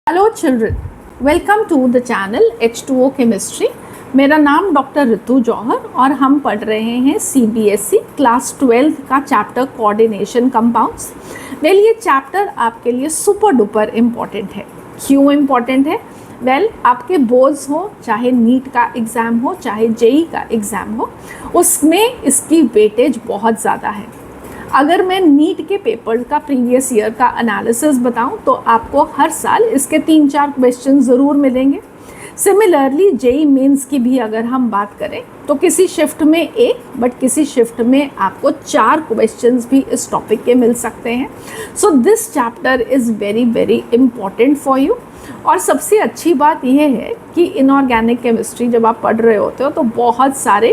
Hello children, welcome to the channel H2O chemistry. मेरा नाम doctor ऋतु जौहर और हम पढ़ रहे हैं CBSE क्लास 12 का चैप्टर कोऑर्डिनेशन कंपाउंड्स। वेल, ये चैप्टर आपके लिए सुपर डुपर इम्पॉर्टेंट है। क्यों इम्पॉर्टेंट है? वेल, आपके बोर्ड्स हो, चाहे नीट का एग्ज़ाम हो, चाहे जेई का एग्ज़ाम हो, उसमें इसकी वेटेज बहुत ज़्यादा है। अगर मैं नीट के पेपर का प्रीवियस ईयर का एनालिसिस बताऊं तो आपको हर साल इसके 3-4 क्वेश्चन ज़रूर मिलेंगे। सिमिलरली जेई मेंस की भी अगर हम बात करें तो किसी शिफ्ट में एक, बट किसी शिफ्ट में आपको 4 क्वेश्चंस भी इस टॉपिक के मिल सकते हैं। So this chapter is very very important for you. और सबसे अच्छी बात यह है कि इनऑर्गेनिक केमिस्ट्री जब आप पढ़ रहे होते हो तो बहुत सारे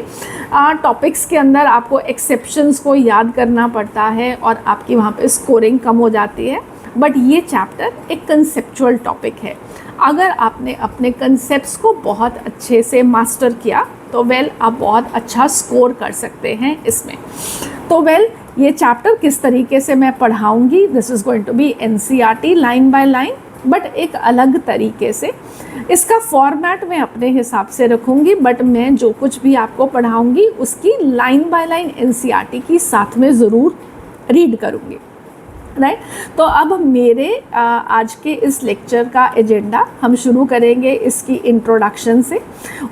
टॉपिक्स के अंदर आपको एक्सेप्शंस को याद करना पड़ता है और आपकी वहाँ पे स्कोरिंग कम हो जाती है। बट ये चैप्टर एक कंसेप्चुअल टॉपिक है। अगर आपने अपने कंसेप्ट्स को बहुत अच्छे से मास्टर किया तो वेल आप बहुत अच्छा स्कोर कर सकते हैं इसमें। तो वेल, ये चैप्टर किस तरीके से मैं पढ़ाऊँगी, this is going to be NCERT line by line, but एक अलग तरीके से। इसका फॉर्मेट मैं अपने हिसाब से रखूँगी, बट मैं जो कुछ भी आपको पढ़ाऊँगी उसकी लाइन बाय लाइन NCERT की साथ में ज़रूर रीड करूँगी, राइट। तो अब मेरे आज के इस लेक्चर का एजेंडा हम शुरू करेंगे इसकी इंट्रोडक्शन से।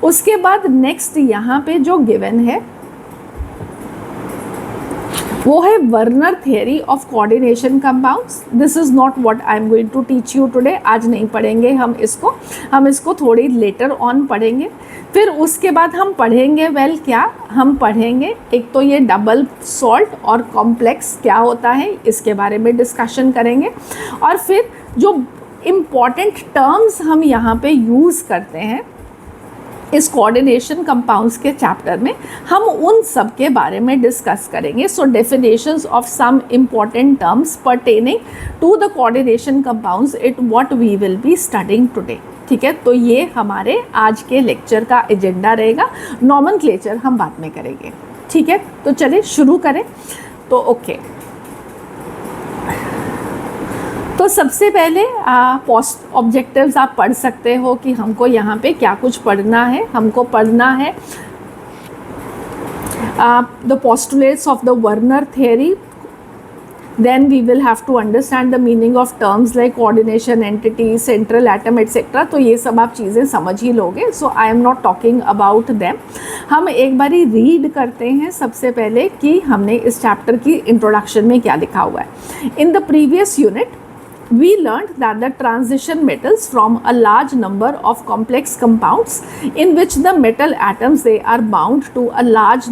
उसके बाद नेक्स्ट यहाँ पे जो गिवन है वो है Werner theory of coordination compounds. This is not what I am going to teach you today. आज नहीं पढ़ेंगे हम इसको थोड़ी लेटर ऑन पढ़ेंगे। फिर उसके बाद हम पढ़ेंगे क्या हम पढ़ेंगे, एक तो ये डबल सॉल्ट और कॉम्प्लेक्स क्या होता है इसके बारे में डिस्कशन करेंगे। और फिर जो इम्पॉर्टेंट टर्म्स हम यहाँ पे यूज़ करते हैं इस कोऑर्डिनेशन कंपाउंड्स के चैप्टर में, हम उन सब के बारे में डिस्कस करेंगे। So definitions of some important terms pertaining to the coordination compounds it what we will be studying today. ठीक है, तो ये हमारे आज के लेक्चर का एजेंडा रहेगा। नॉमेनक्लेचर हम बाद में करेंगे। ठीक है, तो चलिए शुरू करें। तो ओके, तो सबसे पहले पोस्ट ऑब्जेक्टिव्स आप पढ़ सकते हो कि हमको यहाँ पे क्या कुछ पढ़ना है। हमको पढ़ना है the postulates of the Werner theory, then we will have to understand the meaning of terms like coordination entity, central atom etc. तो ये सब आप चीज़ें समझ ही लोगे। So I am not talking about them। हम एक बारी रीड करते हैं सबसे पहले कि हमने इस चैप्टर की इंट्रोडक्शन में क्या लिखा हुआ है। In the previous unit we learned that the transition metals from a large number of complex compounds in which the metal atoms they are bound to a large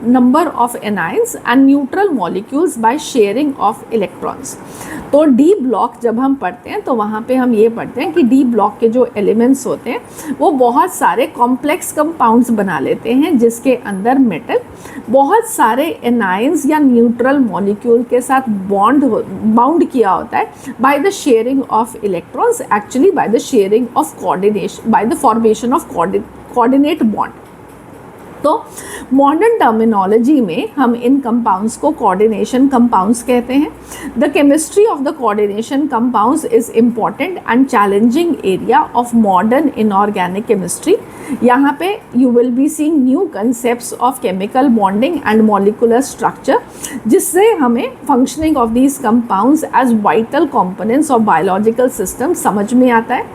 number of anions and neutral molecules by sharing of electrons। तो D block जब हम पढ़ते हैं तो वहाँ पे हम ये पढ़ते हैं कि डी ब्लॉक के जो एलिमेंट्स होते हैं वो बहुत सारे कॉम्प्लेक्स कंपाउंड्स बना लेते हैं जिसके अंदर मेटल बहुत सारे एनायंस या न्यूट्रल मॉलिक्यूल के साथ बाउंड किया होता है by the sharing of electrons, actually by the sharing of coordination, by the formation of coordinate bond. तो मॉडर्न टर्मिनोलॉजी में हम इन कंपाउंड्स को कोऑर्डिनेशन कंपाउंड्स कहते हैं। The chemistry of the coordination compounds is important and challenging area of modern inorganic chemistry. यहाँ पे you will be seeing new concepts of chemical bonding and molecular structure, जिससे हमें functioning of these compounds as vital components of biological system समझ में आता है।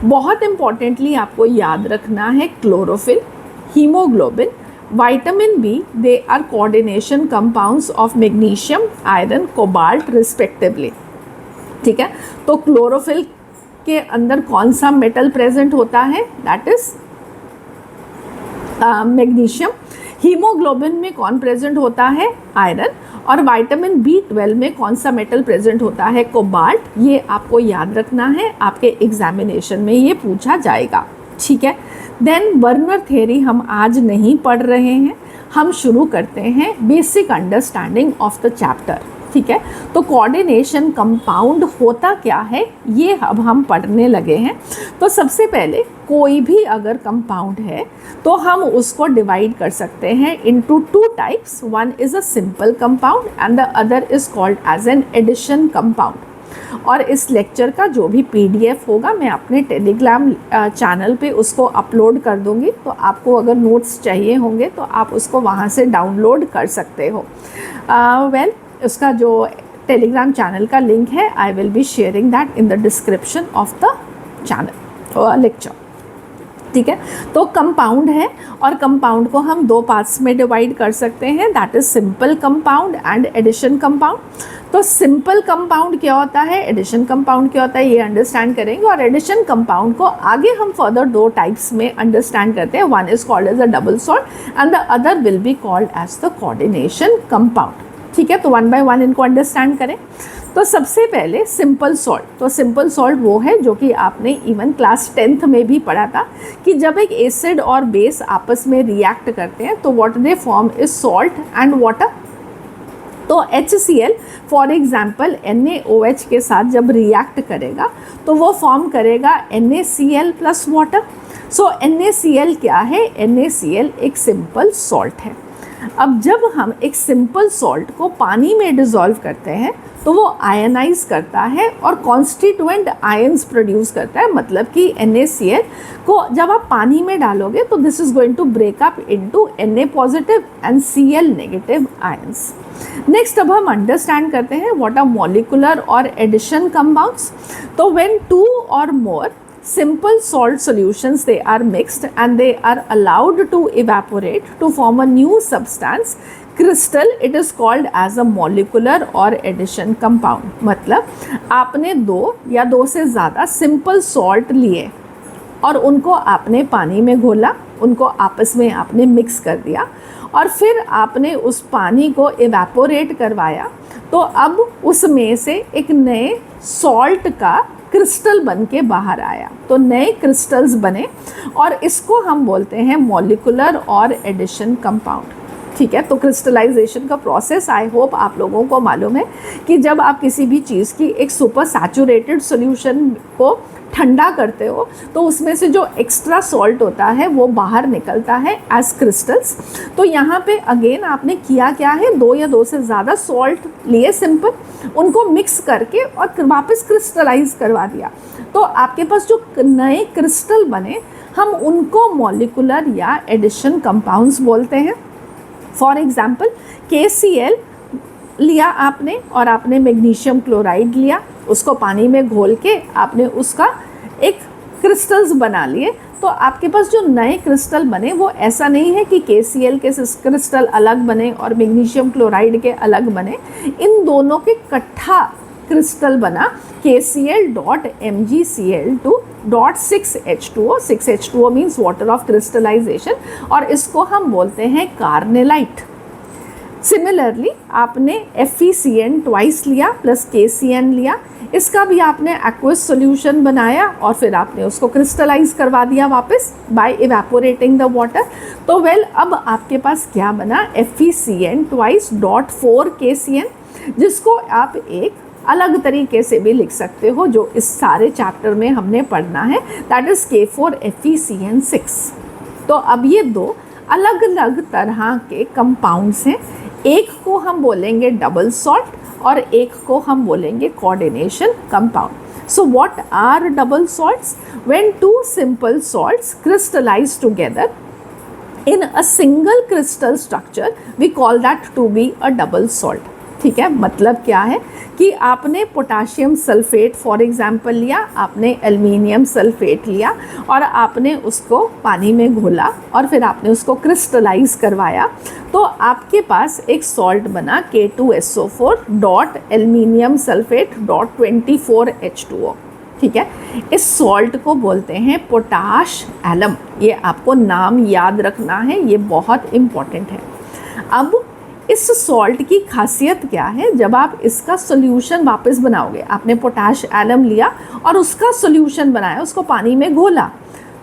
बहुत importantly आपको याद रखना है chlorophyll, hemoglobin, vitamin B, they are coordination compounds of magnesium, iron, cobalt respectively। ठीक है, तो क्लोरोफिल के अंदर कौन सा मेटल प्रेजेंट होता है? That is magnesium. हीमोग्लोबिन में कौन प्रेजेंट होता है? आयरन। और विटामिन B12 में कौन सा मेटल प्रेजेंट होता है? कोबाल्ट। ये आपको याद रखना है, आपके एग्जामिनेशन में ये पूछा जाएगा। ठीक है, देन वर्नर थियरी हम आज नहीं पढ़ रहे हैं, हम शुरू करते हैं basic understanding of the chapter. ठीक है, तो कोऑर्डिनेशन कंपाउंड होता क्या है ये अब हम पढ़ने लगे हैं। तो सबसे पहले कोई भी अगर कंपाउंड है तो हम उसको डिवाइड कर सकते हैं into 2 types. One is a simple compound and the other is called as an addition compound. और इस लेक्चर का जो भी PDF होगा मैं अपने टेलीग्राम चैनल पे उसको अपलोड कर दूँगी, तो आपको अगर नोट्स चाहिए होंगे तो आप उसको वहाँ से डाउनलोड कर सकते हो। उसका जो टेलीग्राम चैनल का लिंक है, I will be sharing that in the description of the channel lecture. ठीक है, तो कंपाउंड है और कंपाउंड को हम दो पार्ट्स में डिवाइड कर सकते हैं, that is simple compound and addition compound. तो सिंपल कंपाउंड क्या होता है, एडिशन कंपाउंड क्या होता है, ये अंडरस्टैंड करेंगे। और एडिशन कंपाउंड को आगे हम फर्दर दो टाइप्स में अंडरस्टैंड करते हैं, one is called as a double salt and the other will be called as the coordination compound. ठीक है, तो वन बाय वन इनको अंडरस्टैंड करें। तो सबसे पहले सिंपल सॉल्ट, तो सिंपल सॉल्ट वो है जो कि आपने इवन क्लास 10th में भी पढ़ा था कि जब एक एसिड और बेस आपस में रिएक्ट करते हैं तो what they form is salt and water. तो HCl फॉर एग्जाम्पल NaOH के साथ जब रिएक्ट करेगा तो वो फॉर्म करेगा NaCl प्लस वाटर। सो NaCl क्या है, NaCl एक सिंपल सॉल्ट है। अब जब हम एक सिंपल सॉल्ट को पानी में डिज़ोल्व करते हैं तो वो आयनाइज करता है और कॉन्स्टिट्यूएंट आयंस प्रोड्यूस करता है, मतलब कि NaCl को जब आप पानी में डालोगे तो this is going to break up into Na positive and Cl negative ions. Next अब हम अंडरस्टैंड करते हैं व्हाट आर मॉलिक्यूलर और एडिशन कंपाउंड्स। तो व्हेन टू और more simple salt solutions they are mixed and they are allowed to evaporate to form a new substance crystal, it is called as a molecular or addition compound। मतलब आपने दो या दो से ज़्यादा simple salt लिए और उनको आपने पानी में घोला, उनको आपस में आपने मिक्स कर दिया और फिर आपने उस पानी को इवेपोरेट करवाया, तो अब उसमें से एक नए सॉल्ट का क्रिस्टल बन के बाहर आया, तो नए क्रिस्टल्स बने और इसको हम बोलते हैं मॉलिक्यूलर और एडिशन कंपाउंड। ठीक है, तो क्रिस्टलाइजेशन का प्रोसेस आई होप आप लोगों को मालूम है कि जब आप किसी भी चीज़ की एक सुपर सैचुरेटेड सॉल्यूशन को ठंडा करते हो तो उसमें से जो एक्स्ट्रा सॉल्ट होता है वो बाहर निकलता है एज क्रिस्टल्स। तो यहाँ पे अगेन आपने किया क्या है, दो या दो से ज़्यादा सॉल्ट लिए सिंपल, उनको मिक्स करके और वापस क्रिस्टलाइज करवा दिया, तो आपके पास जो नए क्रिस्टल बने हम उनको मॉलिक्यूलर या एडिशन कंपाउंड्स बोलते हैं। फॉर एग्जाम्पल KCl लिया आपने और आपने मैग्नीशियम क्लोराइड लिया, उसको पानी में घोल के आपने उसका एक क्रिस्टल्स बना लिए, तो आपके पास जो नए क्रिस्टल बने वो ऐसा नहीं है कि KCl के क्रिस्टल अलग बने और मैग्नीशियम क्लोराइड के अलग बने, इन दोनों के इकट्ठा क्रिस्टल बना KCl.MgCl2.6H2O। 6H2O means water of crystallization और इसको हम बोलते हैं कार्नेलाइट। सिमिलरली आपने FeCN ट्वाइस लिया प्लस KCN लिया, इसका भी आपने एक्वस सॉल्यूशन बनाया और फिर आपने उसको क्रिस्टलाइज करवा दिया वापस बाय इवेपोरेटिंग द वाटर। तो अब आपके पास क्या बना, FeCN ट्वाइस .4 KCN, जिसको आप एक अलग तरीके से भी लिख सकते हो जो इस सारे चैप्टर में हमने पढ़ना है, दैट इज़ K4FeCN6। तो अब ये दो अलग अलग तरह के कंपाउंड्स हैं, एक को हम बोलेंगे डबल सॉल्ट और एक को हम बोलेंगे coordination compound. So what are double salts? When two simple salts crystallize together in a single crystal structure we call that to be a double salt। ठीक है, मतलब क्या है कि आपने पोटाशियम सल्फेट फॉर एग्जांपल लिया, आपने एल्युमिनियम सल्फेट लिया और आपने उसको पानी में घोला और फिर आपने उसको क्रिस्टलाइज करवाया, तो आपके पास एक सॉल्ट बना K2SO4 dot aluminium sulphate dot 24H2O। ठीक है, इस सॉल्ट को बोलते हैं पोटाश एलम, ये आपको नाम याद रखना है, ये बहुत इम्पॉर्टेंट है। अब इस सॉल्ट की खासियत क्या है, जब आप इसका सॉल्यूशन वापस बनाओगे, आपने पोटाश एलम लिया और उसका सॉल्यूशन बनाया, उसको पानी में घोला,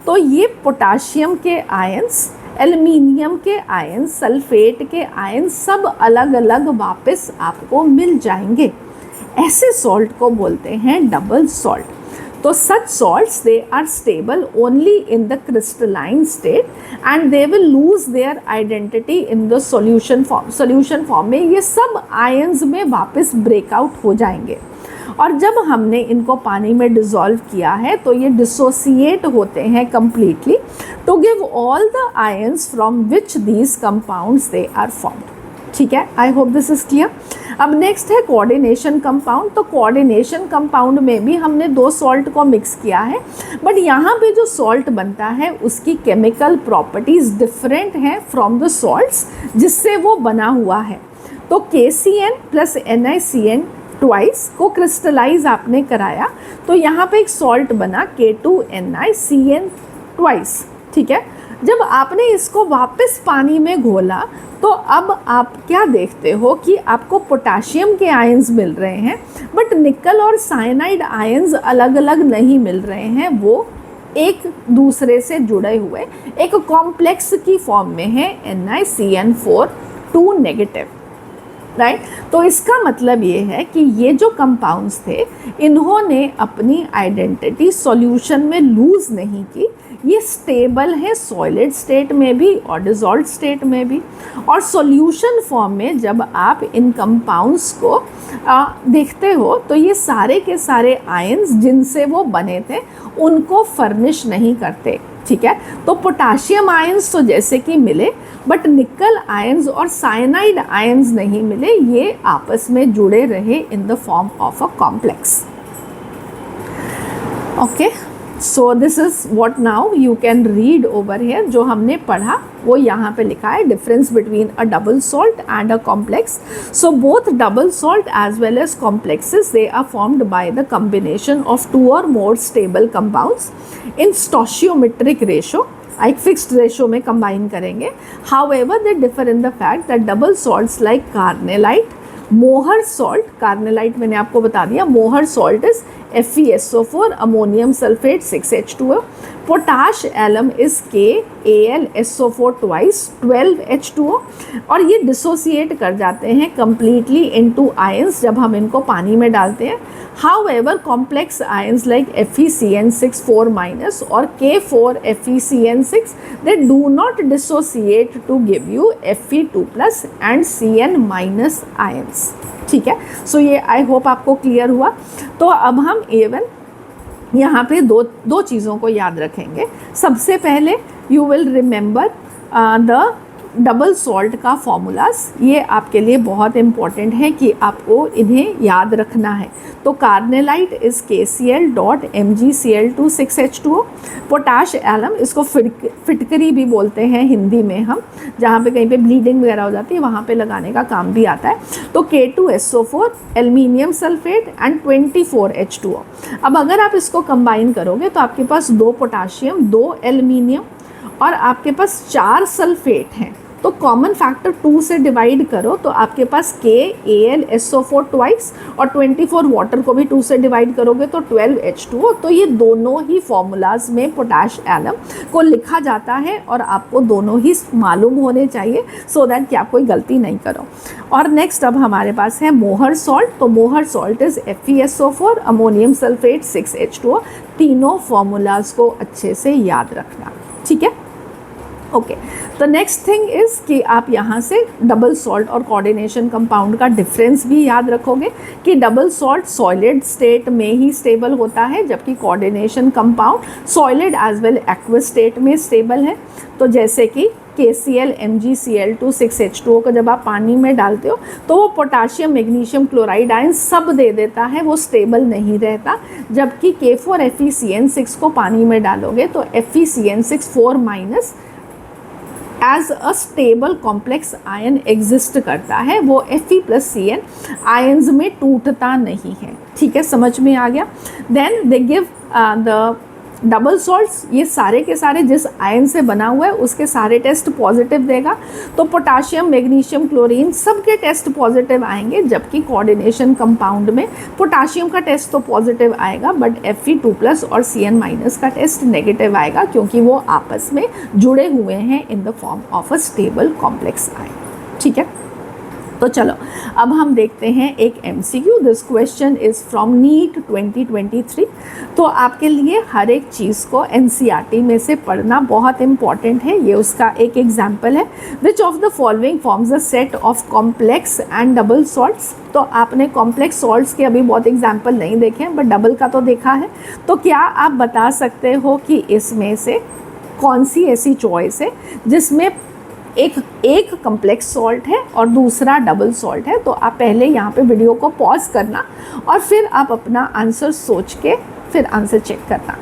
तो ये पोटाशियम के आयंस, एल्युमिनियम के आयंस, सल्फेट के आयंस सब अलग अलग वापस आपको मिल जाएंगे। ऐसे सॉल्ट को बोलते हैं डबल सॉल्ट। तो such salts they are stable only in the crystalline state and they will lose their identity in the solution form। solution form में ये सब आयंस में वापस ब्रेकआउट हो जाएंगे और जब हमने इनको पानी में डिज़ोल्व किया है तो ये डिसोसिएट होते हैं completely to give all the ions from which these compounds they are formed. ठीक है, I hope this is clear. अब नेक्स्ट है कोऑर्डिनेशन कंपाउंड। तो कोऑर्डिनेशन कंपाउंड में भी हमने 2 सॉल्ट को मिक्स किया है, बट यहाँ पे जो सॉल्ट बनता है उसकी केमिकल प्रॉपर्टीज़ डिफरेंट हैं फ्रॉम द सॉल्ट्स जिससे वो बना हुआ है। तो KCN प्लस NiCN ट्वाइस को क्रिस्टलाइज आपने कराया तो यहाँ पे एक सॉल्ट बना K2NiCN ट्वाइस। ठीक है, जब आपने इसको वापस पानी में घोला तो अब आप क्या देखते हो कि आपको पोटाशियम के आयंस मिल रहे हैं, बट निकल और साइनाइड आयंस अलग अलग नहीं मिल रहे हैं, वो एक दूसरे से जुड़े हुए एक कॉम्प्लेक्स की फॉर्म में है NiCN4 2 नेगेटिव, राइट। तो इसका मतलब ये है कि ये जो कंपाउंड्स थे इन्होंने अपनी आइडेंटिटी सॉल्यूशन में लूज़ नहीं की, ये स्टेबल है सॉलिड स्टेट में भी और डिसॉल्व्ड स्टेट में भी। और सॉल्यूशन फॉर्म में जब आप इन कंपाउंड्स को देखते हो तो ये सारे के सारे आयंस जिनसे वो बने थे उनको फर्निश नहीं करते। ठीक है, तो पोटाशियम आयंस तो जैसे कि मिले, बट निकल आयंस और साइनाइड आयंस नहीं मिले, ये आपस में जुड़े रहे in the form of a complex. Okay, so this is what now you can read over here. जो हमने पढ़ा वो यहाँ पे लिखा है, difference between a double salt and a complex. So both double salt as well as complexes they are formed by the combination of 2 और more stable compounds in stoichiometric ratio, एक फिक्स्ड रेशो में combine करेंगे। However they differ in the fact that double salts like carnallite, Mohr salt, carnallite मैंने आपको बता दिया, Mohr salt is FeSO4 ammonium sulphate 6H2O, potash alum is KAlSO4 twice 12H2O, और ये dissociate कर जाते हैं कम्प्लीटली इनटू आयंस जब हम इनको पानी में डालते हैं। However complex ions like FeCN6 4- और K4FeCN6 they do not dissociate to give you Fe2+ and Cn- ions. ठीक है, सो ये आई होप आपको क्लियर हुआ। तो अब हम A1 यहाँ पे दो चीज़ों को याद रखेंगे। सबसे पहले you will remember the double salt का फॉर्मूलाज, ये आपके लिए बहुत इम्पॉर्टेंट है कि आपको इन्हें याद रखना है। तो carnallite is KCl.MgCl2 6H2O, potash alum, इसको फिटकरी भी बोलते हैं हिंदी में हम, जहाँ पे कहीं पे ब्लीडिंग वगैरह हो जाती है वहाँ पे लगाने का काम भी आता है। तो K2SO4 aluminium sulphate and 24H2O। अब अगर आप इसको कंबाइन करोगे तो आपके पास 2 पोटाशियम 2 एल्युमिनियम और आपके पास 4 सल्फेट हैं, तो कॉमन फैक्टर 2 से डिवाइड करो तो आपके पास KAlSO4 ट्वाइस और 24 वाटर को भी 2 से डिवाइड करोगे तो 12H2O। तो ये दोनों ही फॉर्मूलाज में पोटाश एलम को लिखा जाता है और आपको दोनों ही मालूम होने चाहिए सो दैट कि आप कोई गलती नहीं करो। और नेक्स्ट अब हमारे पास है मोहर सॉल्ट। तो मोहर salt is FeSO4 ammonium sulphate 6H2O। तीनों फॉर्मूलाज को अच्छे से याद रखना, ठीक है। ओके, तो नेक्स्ट थिंग इज़ कि आप यहाँ से डबल सॉल्ट और कोऑर्डिनेशन कंपाउंड का डिफरेंस भी याद रखोगे कि डबल सॉल्ट सॉलिड स्टेट में ही स्टेबल होता है, जबकि coordination compound solid as well aqueous state में स्टेबल है। तो जैसे कि KCl MgCl2 6H2O को जब आप पानी में डालते हो तो वो पोटाशियम मैग्नीशियम क्लोराइड आयन सब दे देता है, वो स्टेबल नहीं रहता। जबकि K4FeCN6 को पानी में डालोगे तो FeCN6 4- as a stable complex ion exist करता है, वो Fe+Cn आयन्स में टूटता नहीं है। ठीक है, समझ में आ गया। Then they give the double salts, ये सारे के सारे जिस आयन से बना हुआ है उसके सारे टेस्ट पॉजिटिव देगा। तो पोटाशियम मैग्नीशियम क्लोरीन सबके टेस्ट पॉजिटिव आएंगे, जबकि कोऑर्डिनेशन कंपाउंड में पोटाशियम का टेस्ट तो पॉजिटिव आएगा बट Fe2+ और Cn- का टेस्ट नेगेटिव आएगा, क्योंकि वो आपस में जुड़े हुए हैं इन the form of a stable complex ion. ठीक है, तो चलो अब हम देखते हैं एक MCQ। This question is from NEET 2023। तो आपके लिए हर एक चीज़ को NCERT में से पढ़ना बहुत इंपॉर्टेंट है। ये उसका एक एग्जाम्पल है। विच of the following forms a set of complex and double salts. तो आपने कॉम्प्लेक्स सॉल्ट्स के अभी बहुत एग्जाम्पल नहीं देखे हैं, बट डबल का तो देखा है। तो क्या आप बता सकते हो कि इसमें से कौन सी ऐसी चॉइस है जिसमें एक कॉम्प्लेक्स सॉल्ट है और दूसरा डबल सॉल्ट है? तो आप पहले यहाँ पे वीडियो को पॉज करना और फिर आप अपना आंसर सोच के फिर आंसर चेक करना।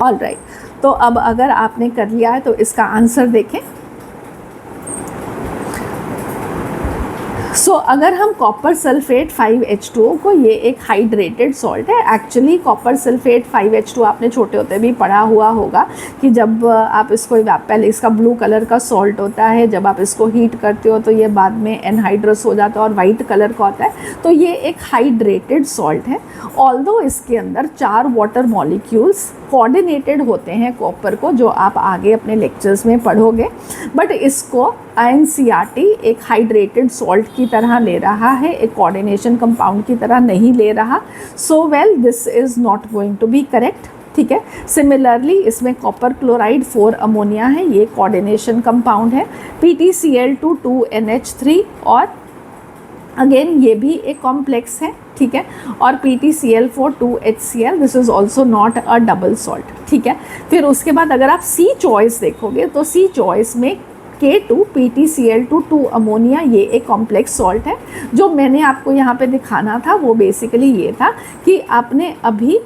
ऑल राइट, तो अब अगर आपने कर लिया है तो इसका आंसर देखें। सो अगर हम कॉपर सल्फेट 5H2O को, ये एक हाइड्रेटेड सॉल्ट है। एक्चुअली कॉपर सल्फेट 5H2O आपने छोटे होते भी पढ़ा हुआ होगा कि जब आप इसको, पहले इसका ब्लू कलर का सॉल्ट होता है, जब आप इसको हीट करते हो तो ये बाद में एनहाइड्रस हो जाता है और वाइट कलर का होता है। तो ये एक हाइड्रेटेड सॉल्ट है। ऑल्दो इसके अंदर 4 वाटर मॉलिक्यूल्स कोऑर्डिनेटेड होते हैं कॉपर को, जो आप आगे अपने लेक्चर्स में पढ़ोगे, बट इसको NCERT एक हाइड्रेटेड सॉल्ट की तरह ले रहा है, एक कोऑर्डिनेशन कंपाउंड की तरह नहीं ले रहा। So well this is not going to be correct. ठीक है। सिमिलरली इसमें कॉपर क्लोराइड 4 अमोनिया है, ये कोऑर्डिनेशन कंपाउंड है। PTCl2 2NH3 और अगेन ये भी एक कॉम्प्लेक्स है। ठीक है। और PTCl4 2HCl, this is also not a double salt. ठीक है। फिर उसके बाद अगर आप C चॉइस देखोगे तो C चॉइस में K2 PTCl2 2 अमोनिया, ये एक कॉम्प्लेक्स सॉल्ट है। जो मैंने आपको यहाँ पे दिखाना था वो बेसिकली ये था कि आपने अभी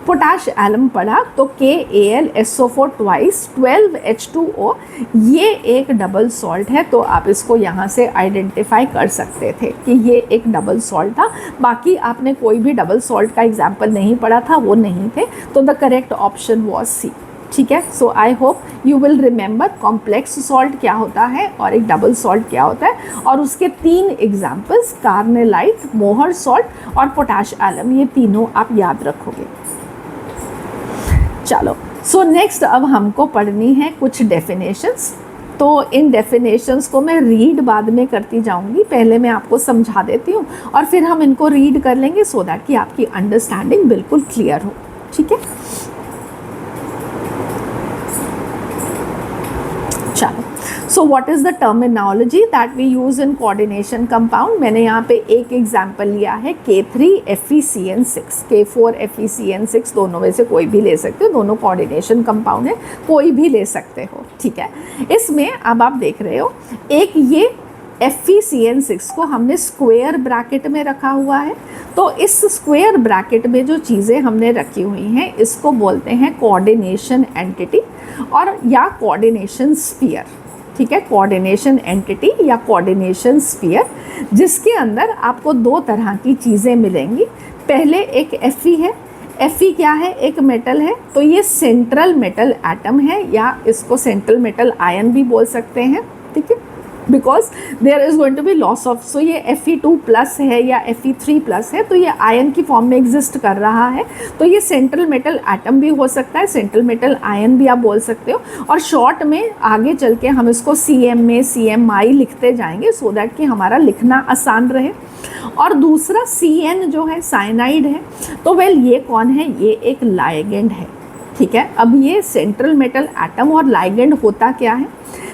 पोटाश एलम पढ़ा, तो KAlSO4 ट्वाइस 12H2O, ये एक डबल सॉल्ट है। तो आप इसको यहाँ से आइडेंटिफाई कर सकते थे कि ये एक डबल सॉल्ट था। बाकी आपने कोई भी डबल सॉल्ट का एग्जाम्पल नहीं पढ़ा था, वो नहीं थे। तो the correct option was C। ठीक है। So I hope you will remember complex salt क्या होता है और एक डबल सॉल्ट क्या होता है, और उसके 3 एग्जाम्पल्स कार्नेलाइट, मोहर सॉल्ट और पोटाश एलम, ये तीनों आप याद रखोगे। चलो, सो नेक्स्ट अब हमको पढ़नी है कुछ डेफिनेशंस। तो इन डेफिनेशंस को मैं रीड बाद में करती जाऊंगी, पहले मैं आपको समझा देती हूँ और फिर हम इनको रीड कर लेंगे सो दैट कि आपकी अंडरस्टैंडिंग बिल्कुल क्लियर हो। ठीक है। चलो, so what is the terminology that we use in coordination compound. मैंने यहाँ पे एक एग्जांपल लिया है K3FeCN6, K4FeCN6, दोनों में से कोई भी ले सकते हो, दोनों कोऑर्डिनेशन कंपाउंड है, कोई भी ले सकते हो। ठीक है। इसमें अब आप देख रहे हो एक ये FeCN6 को हमने स्क्वायर ब्रैकेट में रखा हुआ है। तो इस स्क्वायर ब्रैकेट में जो चीज़ें हमने रखी हुई हैं इसको बोलते हैं कोऑर्डिनेशन एंटिटी और या कोऑर्डिनेशन स्फीयर। ठीक है। कोऑर्डिनेशन एंटिटी या कोऑर्डिनेशन स्फीयर, जिसके अंदर आपको 2 तरह की चीज़ें मिलेंगी। पहले एक Fe है। Fe क्या है? एक मेटल है। तो ये सेंट्रल मेटल एटम है या इसको सेंट्रल मेटल आयन भी बोल सकते हैं। ठीक है। Because there is going to be loss of, so ये Fe2 प्लस है या Fe3 प्लस है, तो ये आयन की फॉर्म में एग्जिस्ट कर रहा है। तो ये सेंट्रल मेटल एटम भी हो सकता है, सेंट्रल मेटल आयन भी आप बोल सकते हो। और शॉर्ट में आगे चल के हम इसको CM में CMI लिखते जाएंगे सो दैट कि हमारा लिखना आसान रहे। और दूसरा CN जो है साइनाइड है। तो वेल ये कौन है? ये एक लाइगेंड है। ठीक है। अब ये सेंट्रल मेटल एटम और लाइगेंड होता क्या है?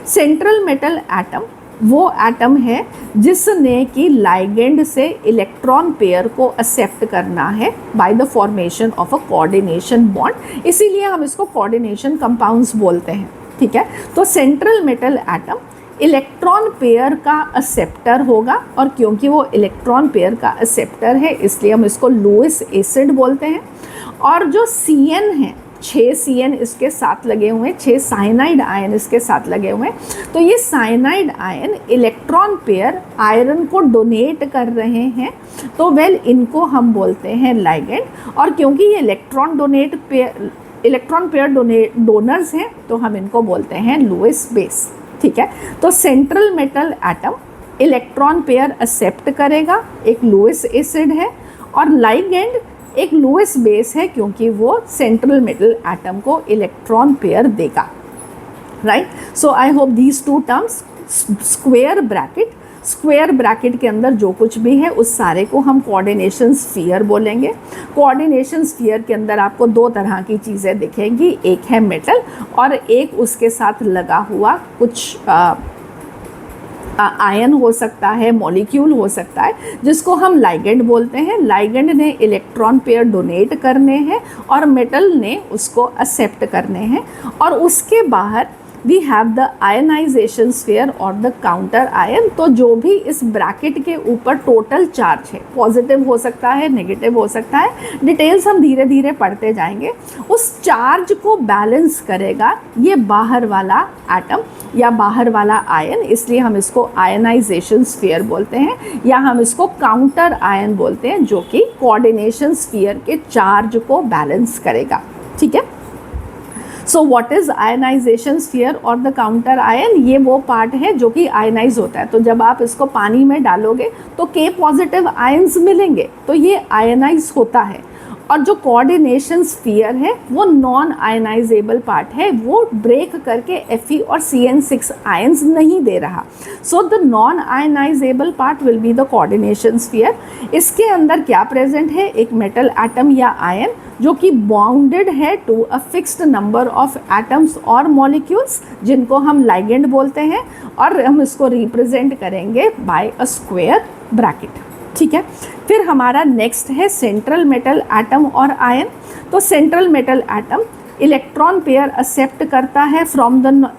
सेंट्रल मेटल एटम वो एटम है जिसने कि लाइगेंड से इलेक्ट्रॉन पेयर को एक्सेप्ट करना है by the formation of a coordination bond, इसीलिए हम इसको कोऑर्डिनेशन कंपाउंड्स बोलते हैं। ठीक है। तो central metal atom electron pair का एक्सेप्टर होगा, और क्योंकि वो इलेक्ट्रॉन पेयर का एक्सेप्टर है इसलिए हम इसको लुईस एसिड बोलते हैं। और जो CN है, 6 CN इसके साथ लगे हुए हैं, 6 साइनाइड आयन इसके साथ लगे हुए हैं। तो ये cyanide ion electron pair iron को डोनेट कर रहे हैं, तो वेल इनको हम बोलते हैं लाइगेंड। और क्योंकि ये इलेक्ट्रॉन पेयर डोनर्स हैं तो हम इनको बोलते हैं लुईस बेस। ठीक है। तो central metal atom electron pair accept करेगा, एक लुईस एसिड है, और लाइगेंड एक लुईस बेस है क्योंकि वो सेंट्रल मेटल एटम को इलेक्ट्रॉन पेयर देगा। Right. So I hope these 2 terms square bracket, square bracket के अंदर जो कुछ भी है उस सारे को हम कोऑर्डिनेशन स्फीयर बोलेंगे। कोऑर्डिनेशन स्फीयर के अंदर आपको दो तरह की चीज़ें दिखेंगी, एक है मेटल और एक उसके साथ लगा हुआ कुछ आयन हो सकता है, मॉलिक्यूल हो सकता है, जिसको हम लाइगेंड बोलते हैं। लाइगेंड ने इलेक्ट्रॉन पेयर डोनेट करने हैं और मेटल ने उसको एक्सेप्ट करने हैं, और उसके बाहर we have the ionization sphere और द काउंटर आयन। तो जो भी इस ब्रैकेट के ऊपर टोटल चार्ज है, पॉजिटिव हो सकता है, नेगेटिव हो सकता है, डिटेल्स हम धीरे धीरे पढ़ते जाएंगे, उस चार्ज को बैलेंस करेगा ये बाहर वाला एटम या बाहर वाला आयन, इसलिए हम इसको आयनाइजेशन स्फीयर बोलते हैं, या हम इसको काउंटर आयन बोलते हैं, जो कि कोऑर्डिनेशन स्फीयर के चार्ज को बैलेंस करेगा। ठीक है, so what is ionization sphere और द काउंटर आयन? ये वो पार्ट है जो कि आयनाइज होता है। तो जब आप इसको पानी में डालोगे तो के पॉजिटिव आयंस मिलेंगे, तो ये आयनाइज होता है। और जो कोऑर्डिनेशन स्फीयर है वो नॉन आयनाइजेबल पार्ट है, वो ब्रेक करके Fe और Cn6 आयंस नहीं दे रहा। So the non ionizable part will be the coordination sphere. इसके अंदर क्या प्रेजेंट है? एक मेटल एटम या आयन जो कि बाउंडेड है to a fixed number of atoms और मॉलिक्यूल्स, जिनको हम लाइगेंड बोलते हैं, और हम इसको रिप्रेजेंट करेंगे बाय अ स्क्वायर ब्रैकेट। ठीक है, फिर हमारा नेक्स्ट है सेंट्रल मेटल एटम और आयन। तो central metal atom electron pair accept करता है फ्रॉम द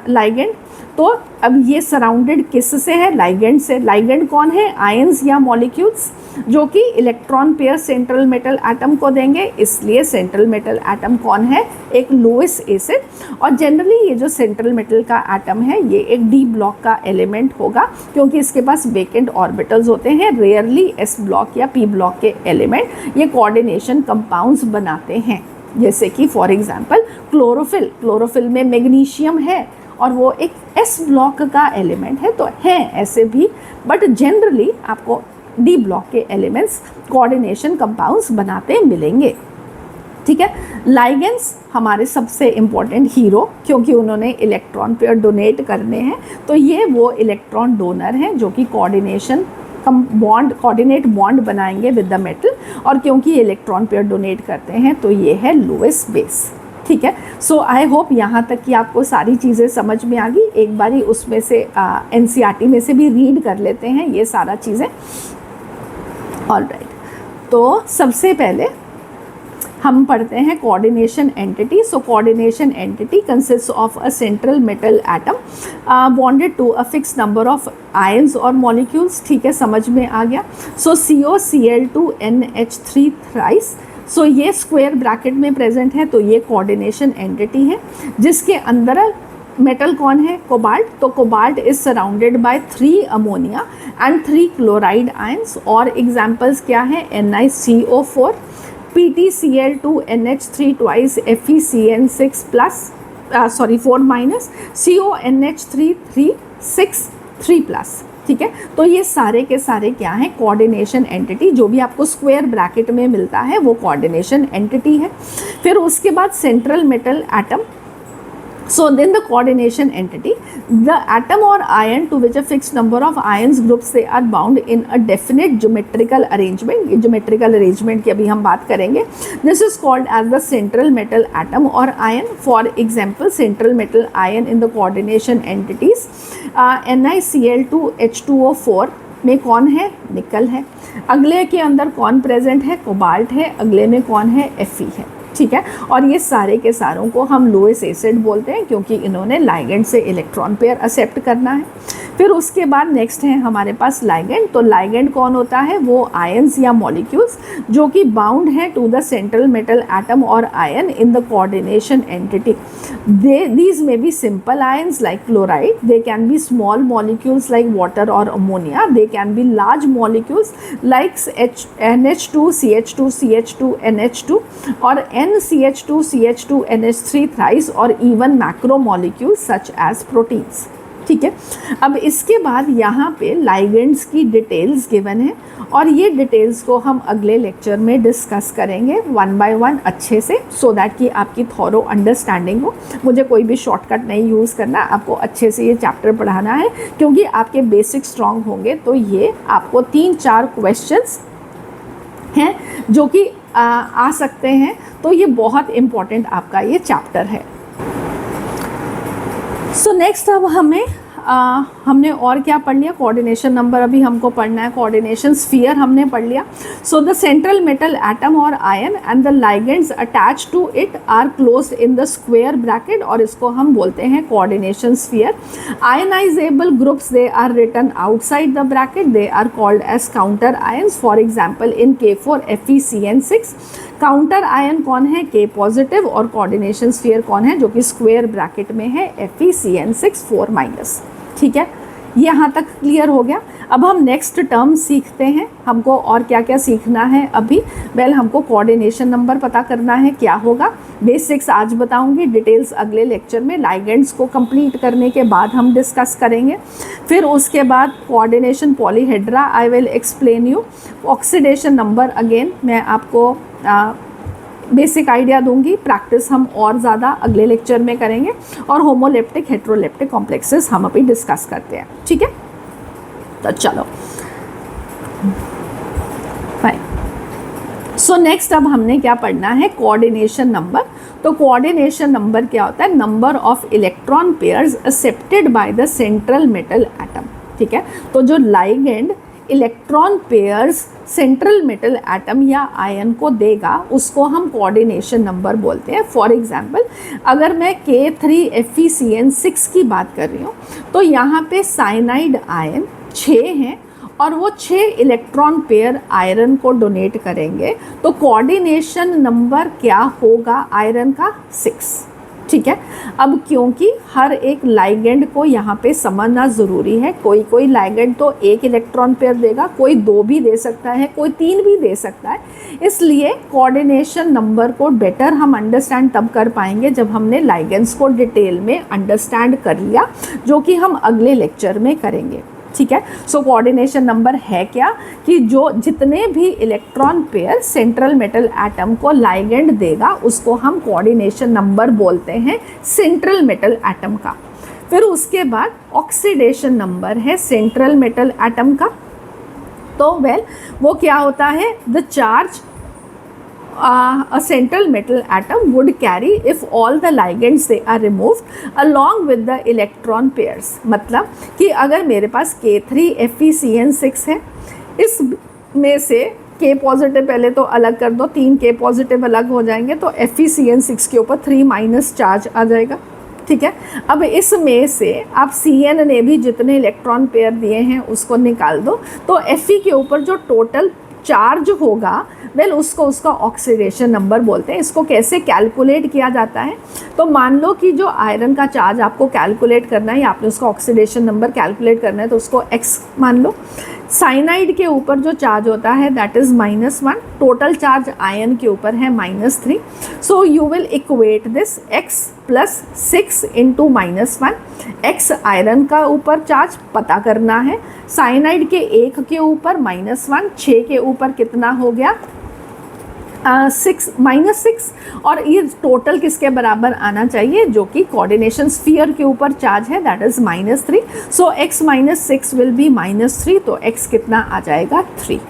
लाइगेंड। तो अब ये सराउंडेड किस से है? लाइगेंड से। लाइगेंड कौन है? आयंस या मॉलिक्यूल्स, जो कि electron pair central metal atom को देंगे, इसलिए सेंट्रल मेटल एटम कौन है? एक लोएस्ट एसिड। और जनरली ये जो सेंट्रल मेटल का एटम है ये एक डी ब्लॉक का एलिमेंट होगा, क्योंकि इसके पास वेकेंट ऑर्बिटल्स होते हैं। रेयरली एस ब्लॉक या पी ब्लॉक के एलिमेंट ये कोऑर्डिनेशन कंपाउंड्स बनाते हैं, जैसे कि फॉर एग्जांपल क्लोरोफिल। क्लोरोफिल में मैग्नीशियम है और वो एक एस ब्लॉक का एलिमेंट है, तो है ऐसे भी, बट जनरली आपको डी ब्लॉक के एलिमेंट्स कोऑर्डिनेशन कंपाउंड्स बनाते मिलेंगे। ठीक है, लाइगेंड्स हमारे सबसे इम्पॉर्टेंट हीरो, क्योंकि उन्होंने इलेक्ट्रॉन पेयर डोनेट करने हैं, तो ये वो इलेक्ट्रॉन डोनर हैं जो कि कोऑर्डिनेट बॉन्ड बनाएंगे विद द मेटल, और क्योंकि इलेक्ट्रॉन पेयर डोनेट करते हैं तो ये है लोएस्ट बेस। ठीक है, सो आई होप यहाँ तक कि आपको सारी चीज़ें समझ में आ गई। एक बारी उसमें से NCERT में से भी रीड कर लेते हैं ये सारा चीज़ें। ऑलराइट, तो सबसे पहले हम पढ़ते हैं coordination entity. So coordination entity consist of a central metal atom bonded to a fix number of ions और मॉलिक्यूल्स। ठीक है, समझ में आ गया। सो COCl2NH3 थ्राइस। सो ये स्क्वायर ब्रैकेट में प्रेजेंट है, तो ये कोऑर्डिनेशन एंटिटी है, जिसके अंदर मेटल कौन है? कोबाल्ट। तो cobalt is surrounded by 3 ammonia and 3 chloride ions. और एग्जांपल्स क्या है? NiCO4, PtCl2NH3 twice FeCN6 plus 4 minus CONH3 6 3 plus। ठीक है, तो ये सारे के सारे क्या हैं? Coordination entity. जो भी आपको स्क्वायर ब्रैकेट में मिलता है वो कोऑर्डिनेशन एंटिटी है। फिर उसके बाद central metal atom. So then the coordination entity, the atom or ion to which a fixed number of ions groups they are bound in a definite geometrical arrangement. ये geometrical arrangement की अभी हम बात करेंगे। This is called as the central metal atom or ion. For example, central metal ion in the coordination entities, NiCl2H2O4 में कौन है? निकल है। अगले के अंदर कौन प्रेजेंट है? कोबाल्ट है। अगले में कौन है? Fe है। ठीक है, और ये सारे के सारों को हम लोएस्ट एसिड बोलते हैं, क्योंकि इन्होंने लाइगेंड से इलेक्ट्रॉन पेयर एक्सेप्ट करना है। फिर उसके बाद नेक्स्ट है हमारे पास लाइगेंड। तो लाइगेंड कौन होता है? वो आयंस या मॉलिक्यूल्स जो कि बाउंड है to the central metal atom और ion in the coordination entity. These may be simple ions like chloride, they can be small molecules like water or ammonia, they can be large molecules like NH2, CH2, CH2, NH2 or NCH2, CH2, NH3 thrice, or even macromolecules such as proteins. ठीक है। अब इसके बाद यहाँ पे ligands की details given है और ये डिटेल्स को हम अगले लेक्चर में डिस्कस करेंगे वन बाय वन अच्छे से, सो दैट कि आपकी थॉरो अंडरस्टैंडिंग हो। मुझे कोई भी शॉर्टकट नहीं यूज़ करना, आपको अच्छे से ये चैप्टर पढ़ाना है, क्योंकि आपके बेसिक स्ट्रॉन्ग होंगे तो ये आपको 3-4 क्वेश्चंस हैं जो कि आ सकते हैं। तो ये बहुत इम्पॉर्टेंट आपका ये चैप्टर है। सो नेक्स्ट अब हमने और क्या पढ़ लिया, कोऑर्डिनेशन नंबर अभी हमको पढ़ना है, कोऑर्डिनेशन स्फीयर हमने पढ़ लिया। So the central metal atom और ion and the ligands attach to it are closed in the square bracket, और इसको हम बोलते हैं coordination sphere. Ionizable groups they are written outside the bracket, they are called as counter ions. For example in K4FeCN6 counter ion कौन है, K positive, और coordination sphere कौन है जो कि स्क्वायर ब्रैकेट में है, FeCN6 4-। ठीक है, यहाँ तक क्लियर हो गया। अब हम नेक्स्ट टर्म सीखते हैं। हमको और क्या क्या सीखना है अभी, हमको कोऑर्डिनेशन नंबर पता करना है क्या होगा, बेसिक्स आज बताऊंगी, डिटेल्स अगले लेक्चर में लाइगेंड्स को कंप्लीट करने के बाद हम डिस्कस करेंगे। फिर उसके बाद coordination polyhedra I will explain you. Oxidation number again मैं आपको बेसिक आइडिया दूंगी, प्रैक्टिस हम और ज़्यादा अगले लेक्चर में करेंगे, और होमोलेप्टिक हेट्रोलेप्टिक कॉम्प्लेक्सेस हम अभी डिस्कस करते हैं। ठीक है, तो चलो फाइन। सो नेक्स्ट अब हमने क्या पढ़ना है, कोऑर्डिनेशन नंबर। तो कोऑर्डिनेशन नंबर क्या होता है, number of electron pairs accepted by the central metal atom. ठीक है, तो जो ligand electron pairs central metal atom या आयन को देगा उसको हम कोऑर्डिनेशन नंबर बोलते हैं। फॉर एग्जांपल अगर मैं K3FeCN6 की बात कर रही हूँ तो यहाँ पे साइनाइड आयन 6 हैं और वो 6 इलेक्ट्रॉन पेयर आयरन को डोनेट करेंगे, तो कोऑर्डिनेशन नंबर क्या होगा आयरन का, 6। ठीक है, अब क्योंकि हर एक लाइगेंड को यहाँ पे समझना ज़रूरी है, कोई लाइगेंड तो 1 इलेक्ट्रॉन पेयर देगा, कोई 2 भी दे सकता है, कोई 3 भी दे सकता है। इसलिए कोऑर्डिनेशन नंबर को बेटर हम अंडरस्टैंड तब कर पाएंगे जब हमने लाइगेंड्स को डिटेल में अंडरस्टैंड कर लिया, जो कि हम अगले लेक्चर में करेंगे। ठीक है, सो कोऑर्डिनेशन नंबर है क्या कि जो जितने भी electron pair central metal atom को लाइगेंड देगा उसको हम कोऑर्डिनेशन नंबर बोलते हैं सेंट्रल मेटल एटम का। फिर उसके बाद ऑक्सीडेशन नंबर है सेंट्रल मेटल एटम का। तो वो क्या होता है, the charge a central metal atom would carry if all the ligands they are removed along with the electron pairs। मतलब कि अगर मेरे पास K3FeCN6 है, इस में से K पॉजिटिव पहले तो अलग कर दो, 3 K पॉजिटिव अलग हो जाएंगे तो FeCN6 के ऊपर 3- चार्ज आ जाएगा। ठीक है, अब इसमें से आप Cn ने भी जितने इलेक्ट्रॉन पेयर दिए हैं उसको निकाल दो, तो Fe के ऊपर जो टोटल चार्ज होगा उसको उसका ऑक्सीडेशन नंबर बोलते हैं। इसको कैसे कैलकुलेट किया जाता है, तो मान लो कि जो आयरन का चार्ज आपको कैलकुलेट करना है या आपने उसका ऑक्सीडेशन नंबर कैलकुलेट करना है तो उसको x मान लो। साइनाइड के ऊपर जो चार्ज होता है that is -1, total charge ion के ऊपर है -3। So you will equate this x + 6 × -1। x iron का ऊपर चार्ज पता करना है, साइनाइड के 1 के ऊपर -1, 6 के ऊपर कितना हो गया, 6 और ये टोटल किसके बराबर आना चाहिए, जो कि कोऑर्डिनेशन स्फीयर के ऊपर चार्ज है that is -3। So x - 6 will be -3, तो x कितना आ जाएगा, 3।